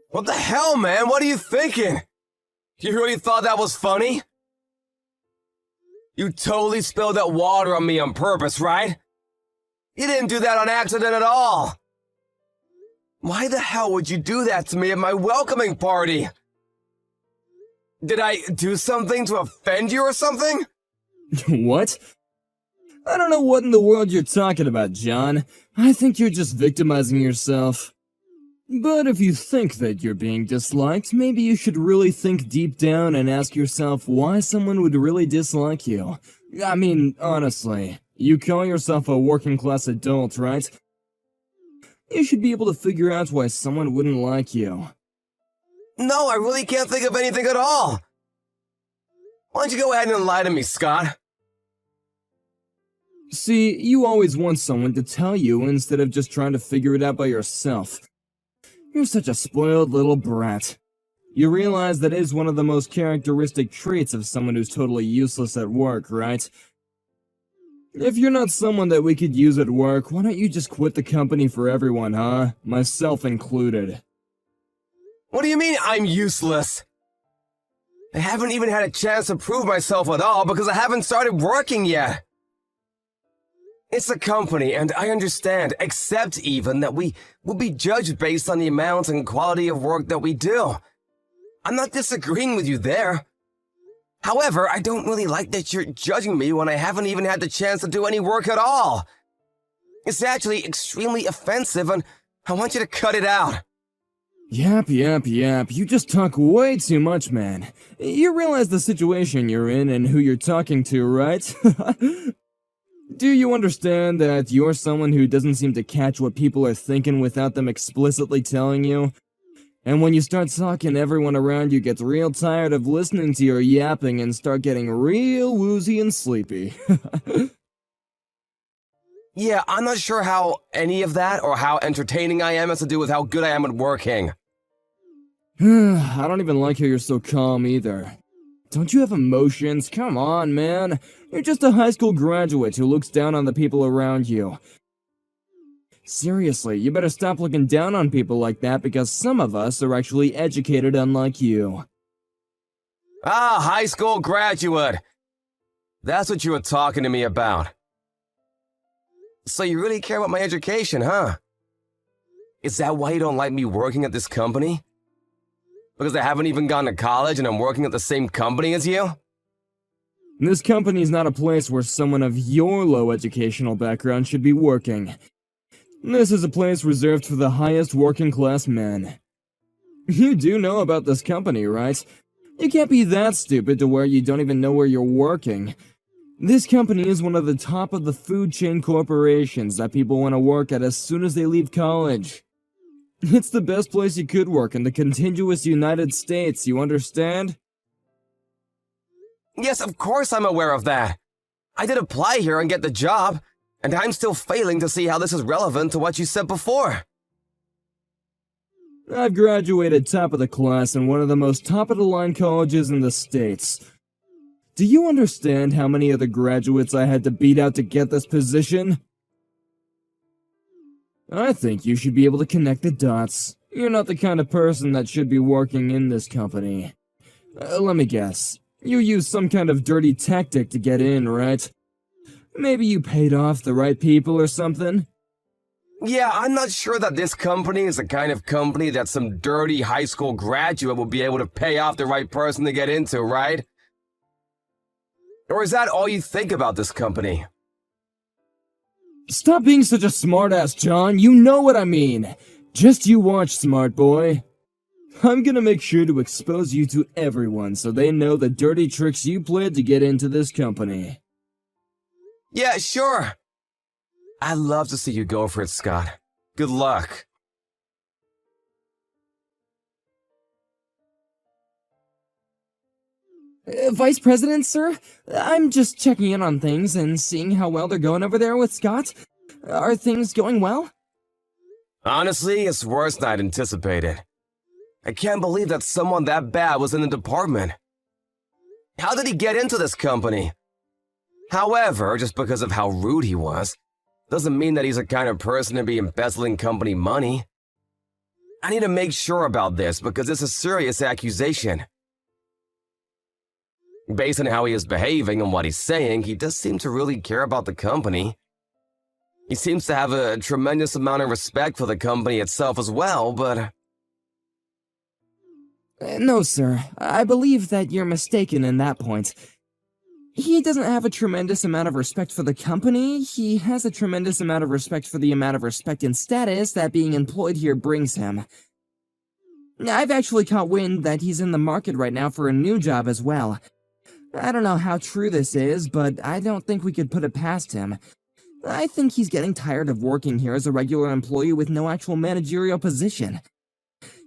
What the hell, man? What are you thinking? You really thought that was funny? You totally spilled that water on me on purpose, right? You didn't do that on accident at all. Why the hell would you do that to me at my welcoming party? Did I do something to offend you or something? What? I don't know what in the world you're talking about, John. I think you're just victimizing yourself. But if you think that you're being disliked, maybe you should really think deep down and ask yourself why someone would really dislike you. I mean, honestly, you call yourself a working-class adult, right? You should be able to figure out why someone wouldn't like you. No, I really can't think of anything at all. Why don't you go ahead and lie to me, Scott? See, you always want someone to tell you instead of just trying to figure it out by yourself. You're such a spoiled little brat. You realize that is one of the most characteristic traits of someone who's totally useless at work, right? If you're not someone that we could use at work, why don't you just quit the company for everyone, huh? Myself included. What do you mean I'm useless? I haven't even had a chance to prove myself at all because I haven't started working yet. It's a company, and I understand, accept even, that we will be judged based on the amount and quality of work that we do. I'm not disagreeing with you there. However, I don't really like that you're judging me when I haven't even had the chance to do any work at all. It's actually extremely offensive, and I want you to cut it out. Yap. You just talk way too much, man. You realize the situation you're in and who you're talking to, right? Do you understand that you're someone who doesn't seem to catch what people are thinking without them explicitly telling you? And when you start talking, everyone around you gets real tired of listening to your yapping and start getting real woozy and sleepy. Yeah, I'm not sure how any of that or how entertaining I am has to do with how good I am at working. I don't even like how you're so calm either. Don't you have emotions? Come on, man. You're just a high school graduate who looks down on the people around you. Seriously, you better stop looking down on people like that because some of us are actually educated unlike you. Ah, high school graduate. That's what you were talking to me about. So you really care about my education, huh? Is that why you don't like me working at this company? Because I haven't even gone to college and I'm working at the same company as you? This company is not a place where someone of your low educational background should be working. This is a place reserved for the highest working class men. You do know about this company, right? You can't be that stupid to where you don't even know where you're working. This company is one of the top of the food chain corporations that people want to work at as soon as they leave college. It's the best place you could work in the contiguous United States, you understand? Yes, of course I'm aware of that. I did apply here and get the job, and I'm still failing to see how this is relevant to what you said before. I've graduated top of the class in one of the most top-of-the-line colleges in the States. Do you understand how many other graduates I had to beat out to get this position? I think you should be able to connect the dots. You're not the kind of person that should be working in this company. Let me guess. You used some kind of dirty tactic to get in, right? Maybe you paid off the right people or something? Yeah, I'm not sure that this company is the kind of company that some dirty high school graduate will be able to pay off the right person to get into, right? Or is that all you think about this company? Stop being such a smartass, John. You know what I mean. Just you watch, smart boy. I'm gonna make sure to expose you to everyone so they know the dirty tricks you played to get into this company. Yeah, sure. I'd love to see you go for it, Scott. Good luck. Vice President, sir? I'm just checking in on things and seeing how well they're going over there with Scott. Are things going well? Honestly, it's worse than I'd anticipated. I can't believe that someone that bad was in the department. How did he get into this company? However, just because of how rude he was, doesn't mean that he's the kind of person to be embezzling company money. I need to make sure about this because it's a serious accusation. Based on how he is behaving and what he's saying, he does seem to really care about the company. He seems to have a tremendous amount of respect for the company itself as well, but... No, sir. I believe that you're mistaken in that point. He doesn't have a tremendous amount of respect for the company. He has a tremendous amount of respect for the amount of respect and status that being employed here brings him. I've actually caught wind that he's in the market right now for a new job as well. I don't know how true this is, but I don't think we could put it past him. I think he's getting tired of working here as a regular employee with no actual managerial position.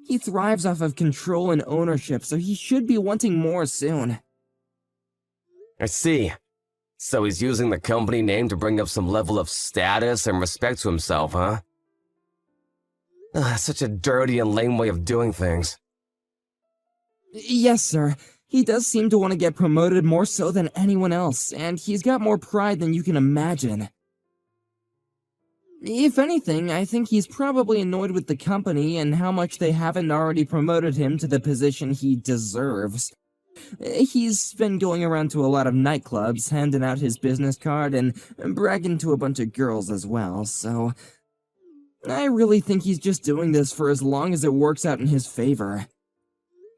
He thrives off of control and ownership, so he should be wanting more soon. I see. So he's using the company name to bring up some level of status and respect to himself, huh? Such a dirty and lame way of doing things. Yes, sir. He does seem to want to get promoted more so than anyone else, and he's got more pride than you can imagine. If anything, I think he's probably annoyed with the company and how much they haven't already promoted him to the position he deserves. He's been going around to a lot of nightclubs, handing out his business card and bragging to a bunch of girls as well, so... I really think he's just doing this for as long as it works out in his favor.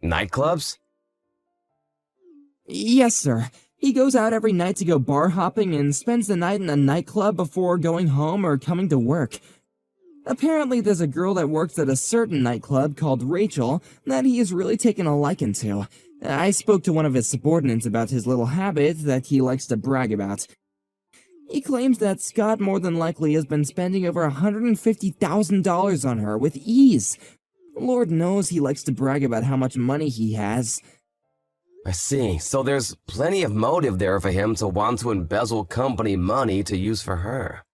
Nightclubs? Yes, sir. He goes out every night to go bar hopping and spends the night in a nightclub before going home or coming to work. Apparently there's a girl that works at a certain nightclub called Rachel that he has really taken a liking to. I spoke to one of his subordinates about his little habit that he likes to brag about. He claims that Scott more than likely has been spending over $150,000 on her with ease. Lord knows he likes to brag about how much money he has. I see. So there's plenty of motive there for him to want to embezzle company money to use for her.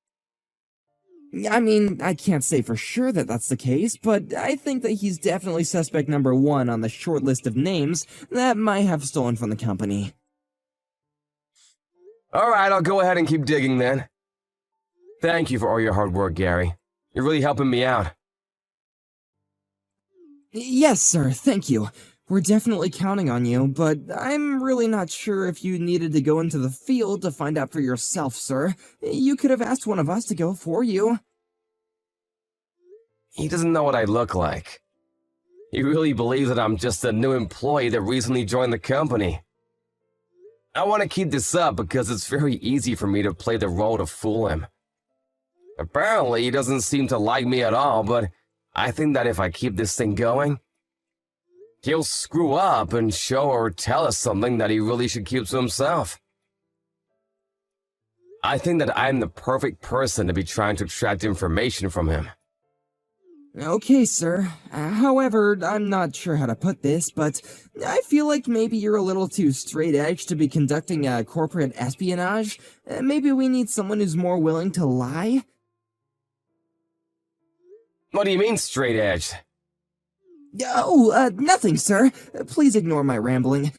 I mean, I can't say for sure that that's the case, but I think that he's definitely suspect number one on the short list of names that might have stolen from the company. Alright, I'll go ahead and keep digging then. Thank you for all your hard work, Gary. You're really helping me out. Yes, sir, thank you. We're definitely counting on you, but I'm really not sure if you needed to go into the field to find out for yourself, sir. You could have asked one of us to go for you. He doesn't know what I look like. He really believes that I'm just a new employee that recently joined the company. I want to keep this up because it's very easy for me to play the role to fool him. Apparently, he doesn't seem to like me at all, but I think that if I keep this thing going, he'll screw up and show or tell us something that he really should keep to himself. I think that I'm the perfect person to be trying to extract information from him. Okay, sir. However, I'm not sure how to put this, but I feel like maybe you're a little too straight-edge to be conducting a corporate espionage. Maybe we need someone who's more willing to lie? What do you mean, straight-edged? Oh, nothing, sir. Please ignore my rambling.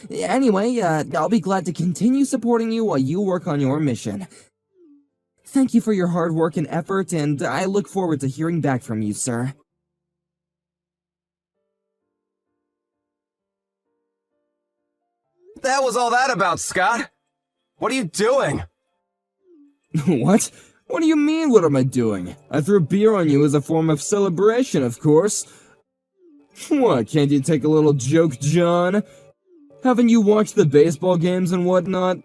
Anyway, I'll be glad to continue supporting you while you work on your mission. Thank you for your hard work and effort, and I look forward to hearing back from you, sir. That was all that about, Scott. What are you doing? What? What do you mean, what am I doing? I threw beer on you as a form of celebration, of course. What, can't you take a little joke, John? Haven't you watched the baseball games and whatnot?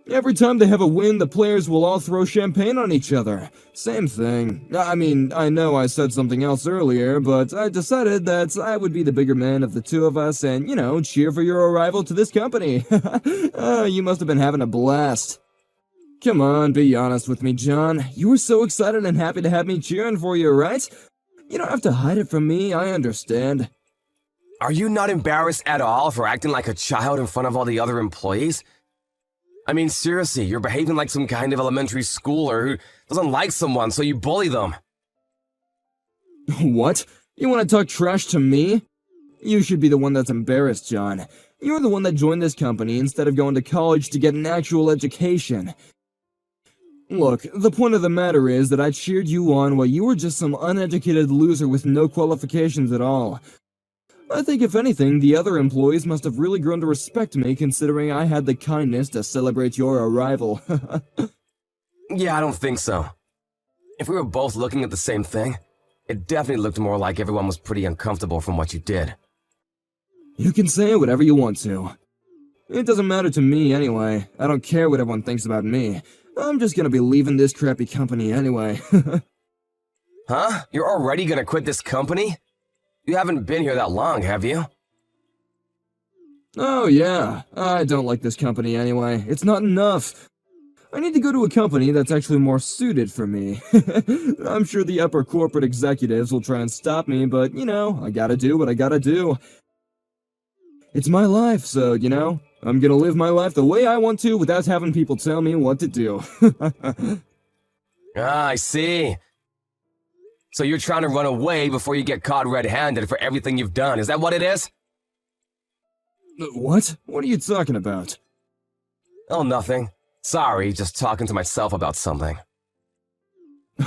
Every time they have a win, the players will all throw champagne on each other. Same thing. I mean, I know I said something else earlier, but I decided that I would be the bigger man of the two of us and, cheer for your arrival to this company. You must have been having a blast. Come on, be honest with me, John. You were so excited and happy to have me cheering for you, right? You don't have to hide it from me, I understand. Are you not embarrassed at all for acting like a child in front of all the other employees? I mean, seriously, you're behaving like some kind of elementary schooler who doesn't like someone, so you bully them. What? You want to talk trash to me? You should be the one that's embarrassed, John. You're the one that joined this company instead of going to college to get an actual education. Look, the point of the matter is that I cheered you on while you were just some uneducated loser with no qualifications at all. I think if anything, the other employees must have really grown to respect me considering I had the kindness to celebrate your arrival. Yeah, I don't think so. If we were both looking at the same thing, it definitely looked more like everyone was pretty uncomfortable from what you did. You can say whatever you want to. It doesn't matter to me anyway. I don't care what everyone thinks about me. I'm just gonna be leaving this crappy company anyway. Huh? You're already gonna quit this company? You haven't been here that long, have you? Oh yeah, I don't like this company anyway. It's not enough. I need to go to a company that's actually more suited for me. I'm sure the upper corporate executives will try and stop me, but, you know, I gotta do what I gotta do. It's my life, so, you know, I'm gonna live my life the way I want to without having people tell me what to do. Ah, I see. So you're trying to run away before you get caught red-handed for everything you've done, is that what it is? What? What are you talking about? Oh, nothing. Sorry, just talking to myself about something.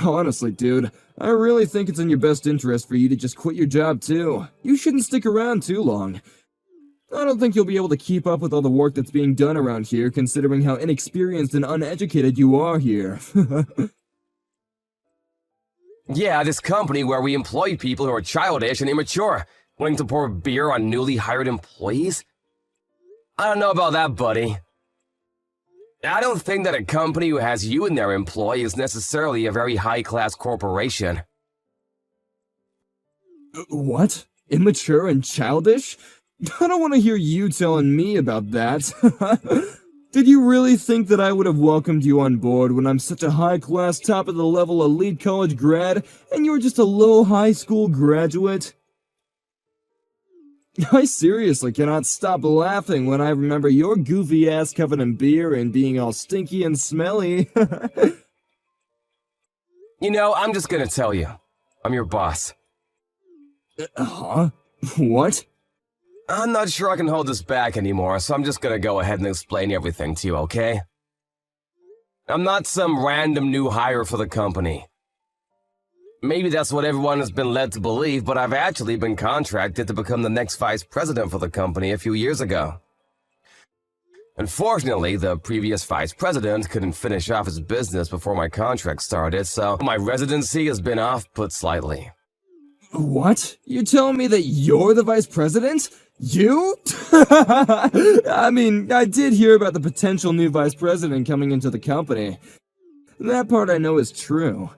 Honestly, dude, I really think it's in your best interest for you to just quit your job too. You shouldn't stick around too long. I don't think you'll be able to keep up with all the work that's being done around here, considering how inexperienced and uneducated you are here. Yeah, this company where we employ people who are childish and immature, willing to pour beer on newly hired employees? I don't know about that, buddy. I don't think that a company who has you in their employ is necessarily a very high-class corporation. What? Immature and childish? I don't want to hear you telling me about that. Did you really think that I would have welcomed you on board when I'm such a high-class, top-of-the-level elite college grad, and you're just a low high school graduate? I seriously cannot stop laughing when I remember your goofy ass covered in beer and being all stinky and smelly. You know, I'm just gonna tell you. I'm your boss. Huh? What? I'm not sure I can hold this back anymore, so I'm just gonna go ahead and explain everything to you, okay? I'm not some random new hire for the company. Maybe that's what everyone has been led to believe, but I've actually been contracted to become the next vice president for the company a few years ago. Unfortunately, the previous vice president couldn't finish off his business before my contract started, so my residency has been off-put slightly. What? You're telling me that you're the vice president? You? I mean, I did hear about the potential new vice president coming into the company. That part I know is true.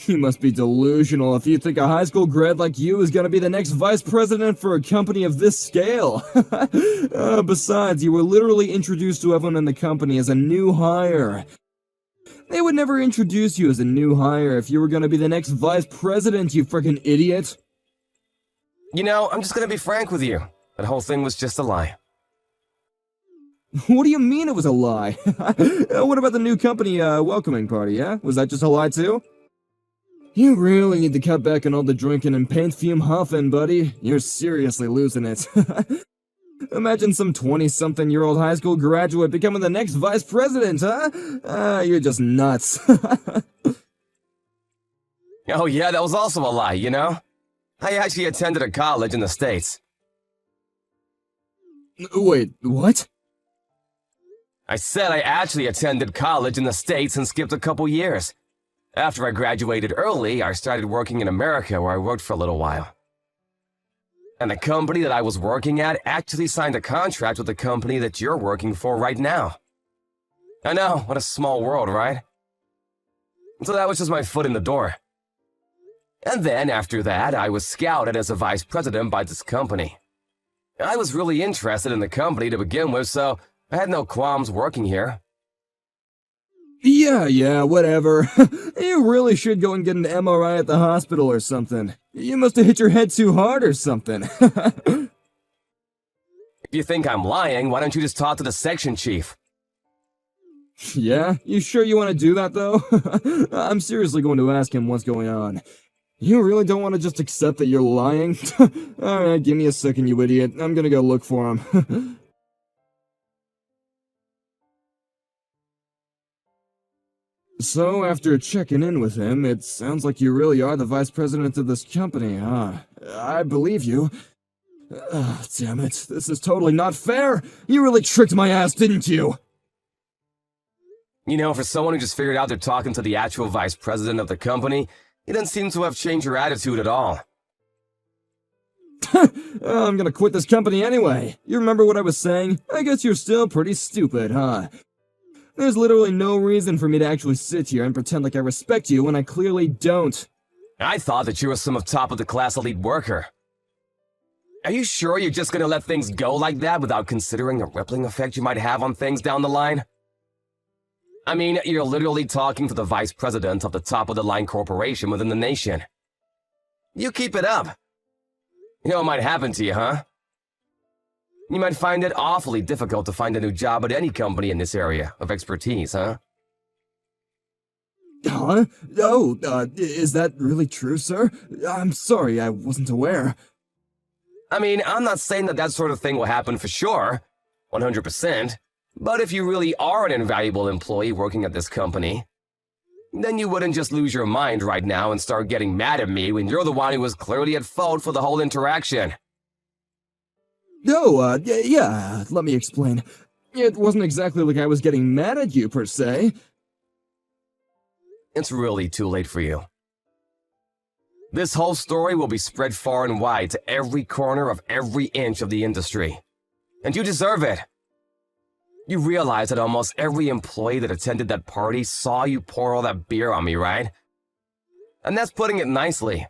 You must be delusional if you think a high school grad like you is gonna be the next vice president for a company of this scale. Besides, you were literally introduced to everyone in the company as a new hire. They would never introduce you as a new hire if you were gonna be the next vice president, you frickin' idiot. You know, I'm just gonna be frank with you. That whole thing was just a lie. What do you mean it was a lie? What about the new company welcoming party, yeah? Was that just a lie too? You really need to cut back on all the drinking and paint fume huffing, buddy. You're seriously losing it. Imagine some 20-something-year-old high school graduate becoming the next vice president, huh? You're just nuts. Oh yeah, that was also a lie, you know? I actually attended a college in the States. Wait, what? I said I actually attended college in the States and skipped a couple years. After I graduated early, I started working in America where I worked for a little while. And the company that I was working at actually signed a contract with the company that you're working for right now. I know, what a small world, right? So that was just my foot in the door. And then, after that, I was scouted as a vice president by this company. I was really interested in the company to begin with, so I had no qualms working here. Yeah, whatever. You really should go and get an MRI at the hospital or something. You must have hit your head too hard or something. If you think I'm lying, why don't you just talk to the section chief? Yeah? You sure you want to do that, though? I'm seriously going to ask him what's going on. You really don't want to just accept that you're lying? Alright, give me a second, you idiot. I'm gonna go look for him. So, after checking in with him, it sounds like you really are the vice president of this company, huh? I believe you. Damn it, this is totally not fair! You really tricked my ass, didn't you? You know, for someone who just figured out they're talking to the actual vice president of the company, you didn't seem to have changed your attitude at all. I'm gonna quit this company anyway. You remember what I was saying? I guess you're still pretty stupid, huh? There's literally no reason for me to actually sit here and pretend like I respect you when I clearly don't. I thought that you were some top-of-the-class elite worker. Are you sure you're just gonna let things go like that without considering the rippling effect you might have on things down the line? I mean, you're literally talking to the vice president of the top-of-the-line corporation within the nation. You keep it up. You know what might happen to you, huh? You might find it awfully difficult to find a new job at any company in this area of expertise, huh? Huh? Oh, is that really true, sir? I'm sorry, I wasn't aware. I mean, I'm not saying that that sort of thing will happen for sure, 100%, but if you really are an invaluable employee working at this company, then you wouldn't just lose your mind right now and start getting mad at me when you're the one who was clearly at fault for the whole interaction. No, yeah, let me explain. It wasn't exactly like I was getting mad at you, per se. It's really too late for you. This whole story will be spread far and wide to every corner of every inch of the industry. And you deserve it. You realize that almost every employee that attended that party saw you pour all that beer on me, right? And that's putting it nicely.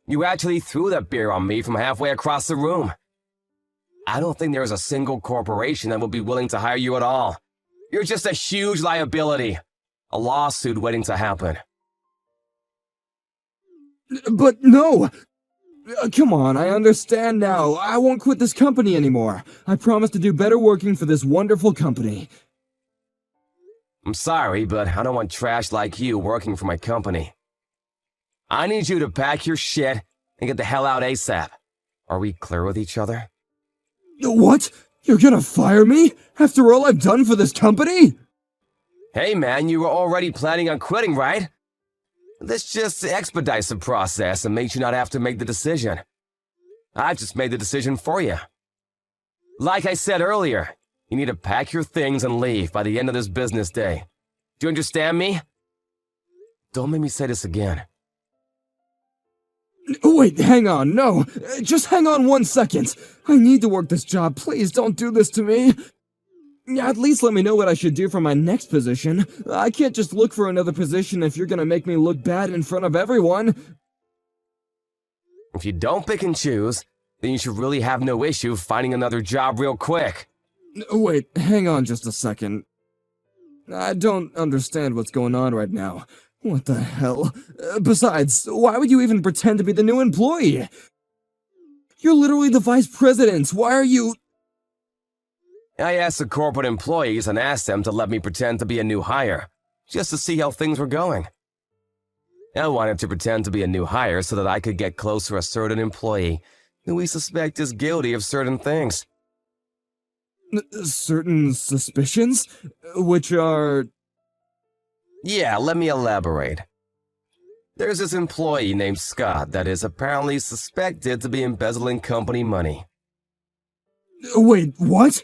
You actually threw that beer on me from halfway across the room. I don't think there's a single corporation that would be willing to hire you at all. You're just a huge liability. A lawsuit waiting to happen. But no! Come on, I understand now. I won't quit this company anymore. I promise to do better working for this wonderful company. I'm sorry, but I don't want trash like you working for my company. I need you to pack your shit and get the hell out ASAP. Are we clear with each other? What? You're gonna fire me? After all I've done for this company? Hey man, you were already planning on quitting, right? This just expedites the process and makes you not have to make the decision. I've just made the decision for you. Like I said earlier, you need to pack your things and leave by the end of this business day. Do you understand me? Don't make me say this again. Wait, hang on, no. Just hang on 1 second. I need to work this job, please don't do this to me. At least let me know what I should do for my next position. I can't just look for another position if you're gonna make me look bad in front of everyone. If you don't pick and choose, then you should really have no issue finding another job real quick. Wait, hang on just a second. I don't understand what's going on right now. What the hell? Besides, why would you even pretend to be the new employee? You're literally the vice president. Why are you... I asked the corporate employees and asked them to let me pretend to be a new hire, just to see how things were going. I wanted to pretend to be a new hire so that I could get close to a certain employee who we suspect is guilty of certain things. Certain suspicions? Which are... Yeah, let me elaborate. There's this employee named Scott that is apparently suspected to be embezzling company money. Wait, what?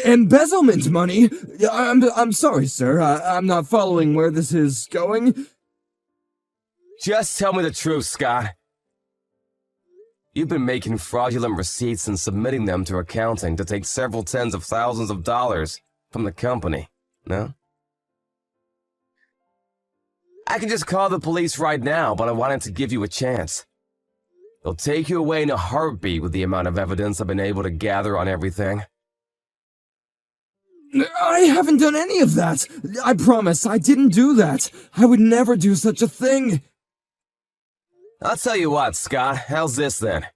Embezzlement money? I'm sorry, sir. I'm not following where this is going. Just tell me the truth, Scott. You've been making fraudulent receipts and submitting them to accounting to take several tens of thousands of dollars from the company, no? I can just call the police right now, but I wanted to give you a chance. They'll take you away in a heartbeat with the amount of evidence I've been able to gather on everything. I haven't done any of that. I promise, I didn't do that. I would never do such a thing. I'll tell you what, Scott, how's this then?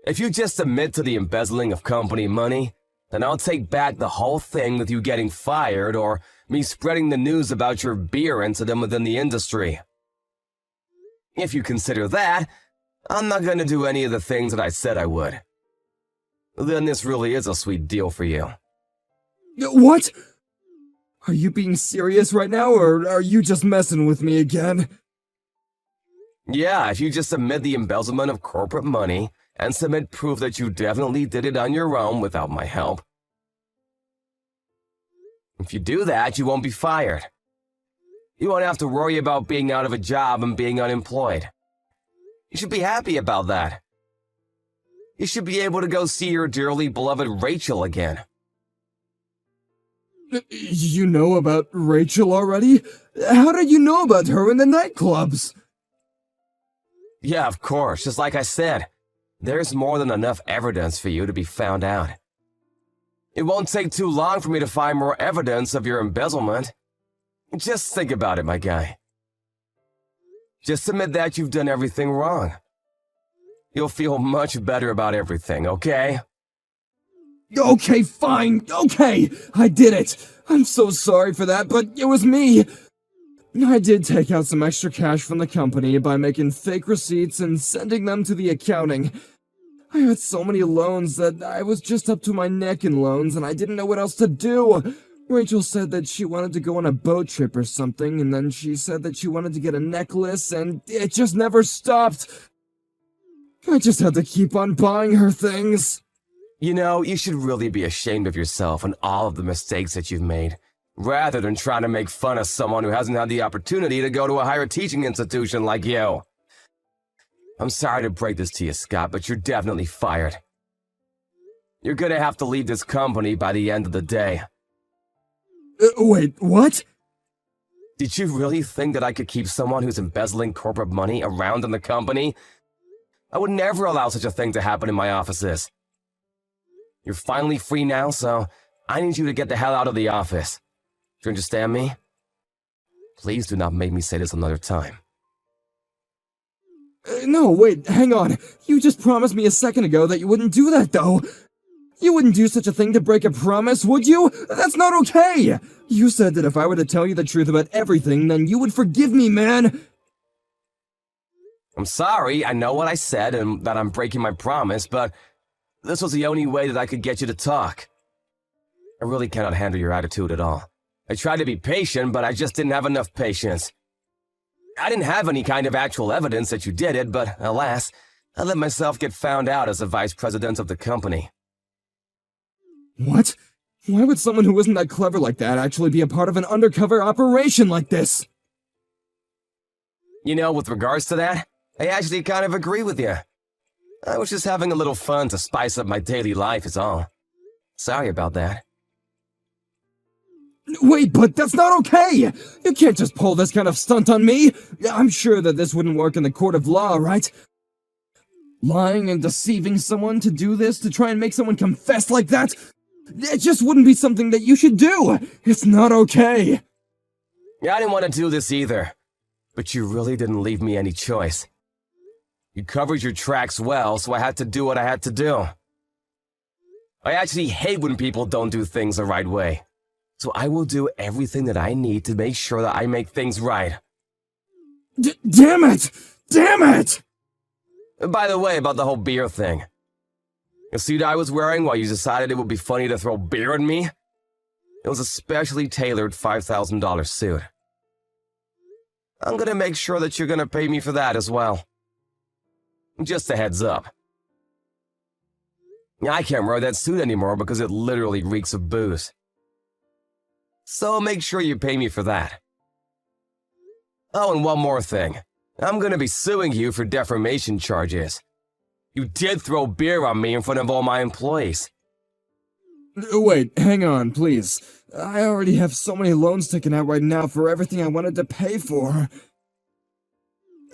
If you just admit to the embezzling of company money, then I'll take back the whole thing with you getting fired or me spreading the news about your beer incident within the industry. If you consider that, I'm not going to do any of the things that I said I would. Then this really is a sweet deal for you. What? Are you being serious right now, or are you just messing with me again? Yeah, if you just admit the embezzlement of corporate money and submit proof that you definitely did it on your own without my help. If you do that, you won't be fired. You won't have to worry about being out of a job and being unemployed. You should be happy about that. You should be able to go see your dearly beloved Rachel again. You know about Rachel already? How did you know about her in the nightclubs? Yeah, of course, just like I said. There's more than enough evidence for you to be found out. It won't take too long for me to find more evidence of your embezzlement. Just think about it, my guy. Just admit that you've done everything wrong. You'll feel much better about everything, okay? Okay, fine, okay, I did it. I'm so sorry for that, but it was me. I did take out some extra cash from the company by making fake receipts and sending them to the accounting. I had so many loans that I was just up to my neck in loans and I didn't know what else to do. Rachel said that she wanted to go on a boat trip or something, and then she said that she wanted to get a necklace, and it just never stopped. I just had to keep on buying her things. You know, you should really be ashamed of yourself and all of the mistakes that you've made, rather than trying to make fun of someone who hasn't had the opportunity to go to a higher teaching institution like you. I'm sorry to break this to you, Scott, but you're definitely fired. You're gonna have to leave this company by the end of the day. Wait, what? Did you really think that I could keep someone who's embezzling corporate money around in the company? I would never allow such a thing to happen in my offices. You're finally free now, so I need you to get the hell out of the office. Do you understand me? Please do not make me say this another time. No, wait, hang on. You just promised me a second ago that you wouldn't do that, though. You wouldn't do such a thing to break a promise, would you? That's not okay! You said that if I were to tell you the truth about everything, then you would forgive me, man! I'm sorry, I know what I said and that I'm breaking my promise, but this was the only way that I could get you to talk. I really cannot handle your attitude at all. I tried to be patient, but I just didn't have enough patience. I didn't have any kind of actual evidence that you did it, but alas, I let myself get found out as the vice president of the company. What? Why would someone who isn't that clever like that actually be a part of an undercover operation like this? You know, with regards to that, I actually kind of agree with you. I was just having a little fun to spice up my daily life is all. Sorry about that. Wait, but that's not okay! You can't just pull this kind of stunt on me! I'm sure that this wouldn't work in the court of law, right? Lying and deceiving someone to do this, to try and make someone confess like that? It just wouldn't be something that you should do! It's not okay! Yeah, I didn't want to do this either. But you really didn't leave me any choice. You covered your tracks well, so I had to do what I had to do. I actually hate when people don't do things the right way. So I will do everything that I need to make sure that I make things right. Damn it! Damn it! By the way, about the whole beer thing. The suit I was wearing while you decided it would be funny to throw beer at me? It was a specially tailored $5,000 suit. I'm gonna make sure that you're gonna pay me for that as well. Just a heads up. I can't wear that suit anymore because it literally reeks of booze. So make sure you pay me for that. Oh, and one more thing. I'm gonna be suing you for defamation charges. You did throw beer on me in front of all my employees. Wait, hang on, please. I already have so many loans taken out right now for everything I wanted to pay for.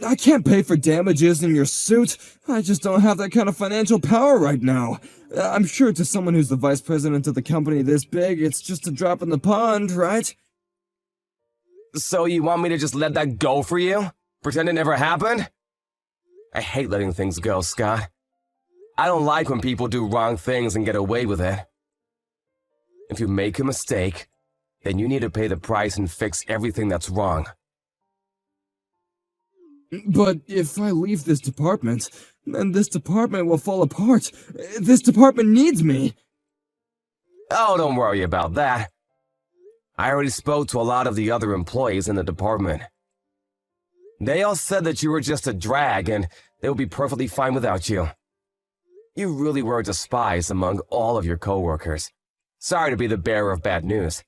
I can't pay for damages in your suit. I just don't have that kind of financial power right now. I'm sure to someone who's the vice president of the company this big, it's just a drop in the pond, right? So you want me to just let that go for you? Pretend it never happened? I hate letting things go, Scott. I don't like when people do wrong things and get away with it. If you make a mistake, then you need to pay the price and fix everything that's wrong. But if I leave this department, then this department will fall apart. This department needs me. Oh, don't worry about that. I already spoke to a lot of the other employees in the department. They all said that you were just a drag and they would be perfectly fine without you. You really were despised among all of your coworkers. Sorry to be the bearer of bad news.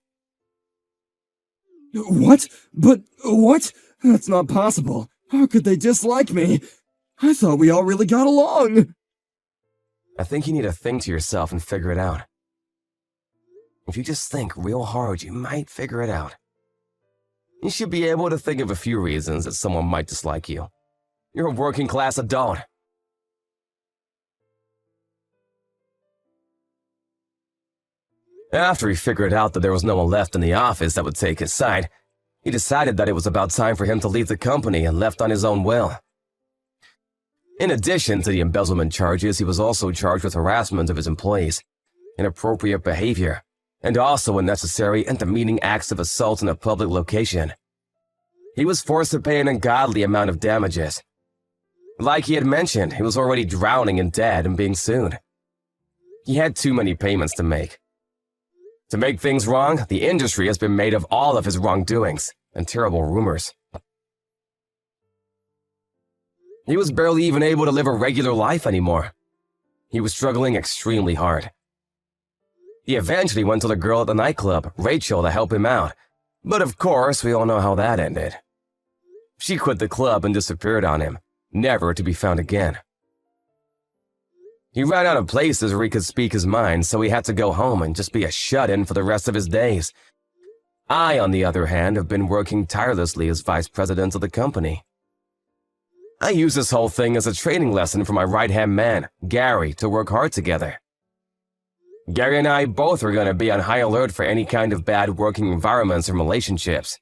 What? But what? That's not possible. How could they dislike me? I thought we all really got along. I think you need to think to yourself and figure it out. If you just think real hard, you might figure it out. You should be able to think of a few reasons that someone might dislike you. You're a working-class adult. After he figured out that there was no one left in the office that would take his side, he decided that it was about time for him to leave the company and left on his own will. In addition to the embezzlement charges, he was also charged with harassment of his employees, inappropriate behavior, and also unnecessary and demeaning acts of assault in a public location. He was forced to pay an ungodly amount of damages. Like he had mentioned, he was already drowning in debt and being sued. He had too many payments to make. To make things wrong, the industry has been made of all of his wrongdoings and terrible rumors. He was barely even able to live a regular life anymore. He was struggling extremely hard. He eventually went to the girl at the nightclub, Rachel, to help him out, but of course, we all know how that ended. She quit the club and disappeared on him, never to be found again. He ran out of places where he could speak his mind, so he had to go home and just be a shut-in for the rest of his days. I, on the other hand, have been working tirelessly as vice president of the company. I use this whole thing as a training lesson for my right-hand man, Gary, to work hard together. Gary and I both are going to be on high alert for any kind of bad working environments and relationships.